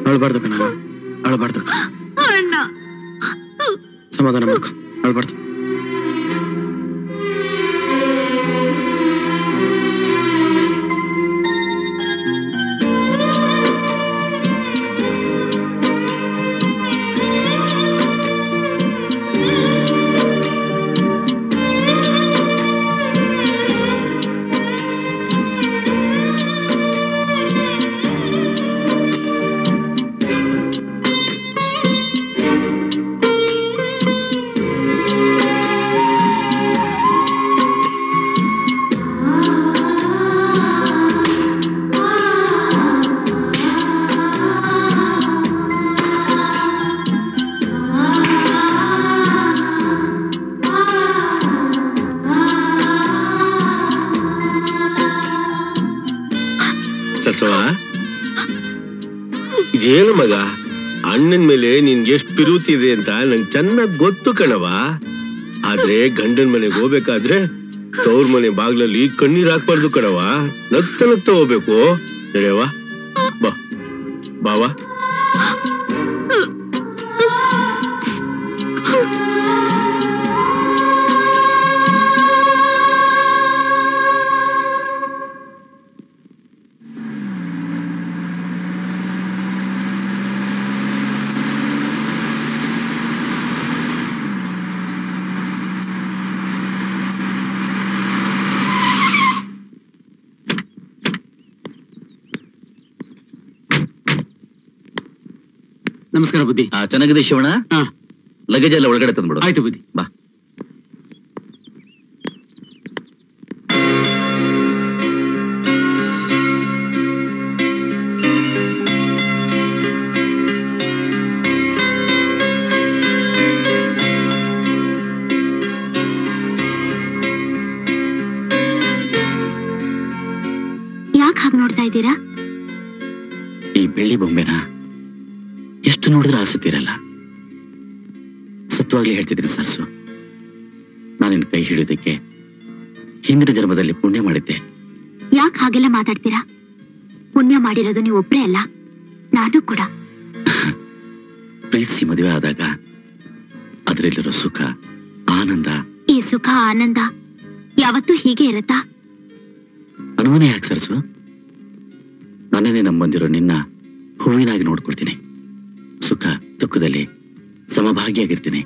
ಅಳ್ಬಾರ್ದು ಕಣ, ಅಳ್ಬಾರ್ದು. ಅಣ್ಣ ಸಮಾಧಾನ ಮಾಡ್ಕೊ, ಅಳ್ಬಾರ್ದು. ಇದೇನು ಮಗ, ಅಣ್ಣನ ಮೇಲೆ ನಿನ್ಗೆ ಎಷ್ಟು ಪ್ರೀತಿ ಇದೆ ಅಂತ ನಂಗೆ ಚೆನ್ನಾಗ್ ಗೊತ್ತು ಕಣವ. ಆದ್ರೆ ಗಂಡನ ಮನೆಗೆ ಹೋಗ್ಬೇಕಾದ್ರೆ ತವ್ರ ಮನೆ ಬಾಗ್ಲಲ್ಲಿ ಕಣ್ಣೀರ್ ಹಾಕ್ಬಾರ್ದು ಕಣವ, ನಗ್ತ ನಗ್ತ ಹೋಗ್ಬೇಕು. ನಡೆಯವ, ಬಾ ಬಾವಾ. ನಮಸ್ಕಾರ ಬುದ್ಧಿ. ಚೆನ್ನಾಗಿದೆ ಶಿವಣ್ಣ. ಲಗೇಜ್ ಎಲ್ಲ ಒಳಗಡೆ ತಂದ್ಬಿಡು. ಆಯ್ತು ಬುದ್ಧಿ. ಬಾ. ಯಾಕೆ ಹಾಗೆ ನೋಡ್ತಾ ಇದ್ದೀರಾ? ಈ ಬೆಳ್ಳಿ ಬೊಂಬೆನ ಎಷ್ಟು ನೋಡಿದ್ರೆ ಆಸಕ್ತಿರಲ್ಲ. ಸತ್ವಾಗ್ಲಿ ಹೇಳ್ತಿದ್ದೀನಿ ಸರ್ಸು, ನಾನಿನ್ ಕೈ ಹಿಡಿಯೋದಕ್ಕೆ ಹಿಂದಿನ ಜನ್ಮದಲ್ಲಿ ಪುಣ್ಯ ಮಾಡಿದ್ದೆ. ಯಾಕೆ ಹಾಗೆಲ್ಲ ಮಾತಾಡ್ತೀರಾ? ಪುಣ್ಯ ಮಾಡಿರೋದು ನೀವು ಒಬ್ರೇ ಅಲ್ಲ, ನಾನು ಕೂಡ. ಪ್ರೀತಿಸಿ ಮದುವೆ ಆದಾಗ ಅದರಲ್ಲಿರೋ ಸುಖ ಆನಂದ, ಈ ಸುಖ ಆನಂದ ಯಾವತ್ತೂ ಹೀಗೆ ಇರತ್ತಾ? ಅನುಮಾನ ಯಾಕೆ ಸರ್ಸು? ನನ್ನೇ ನಂಬಂದಿರೋ ನಿನ್ನ ಹೂವಿನಾಗಿ ನೋಡ್ಕೊಳ್ತೀನಿ. ಸುಖ ದುಃಖದಲ್ಲಿ ಸಮಭಾಗಿಯಾಗಿರ್ತೀನಿ.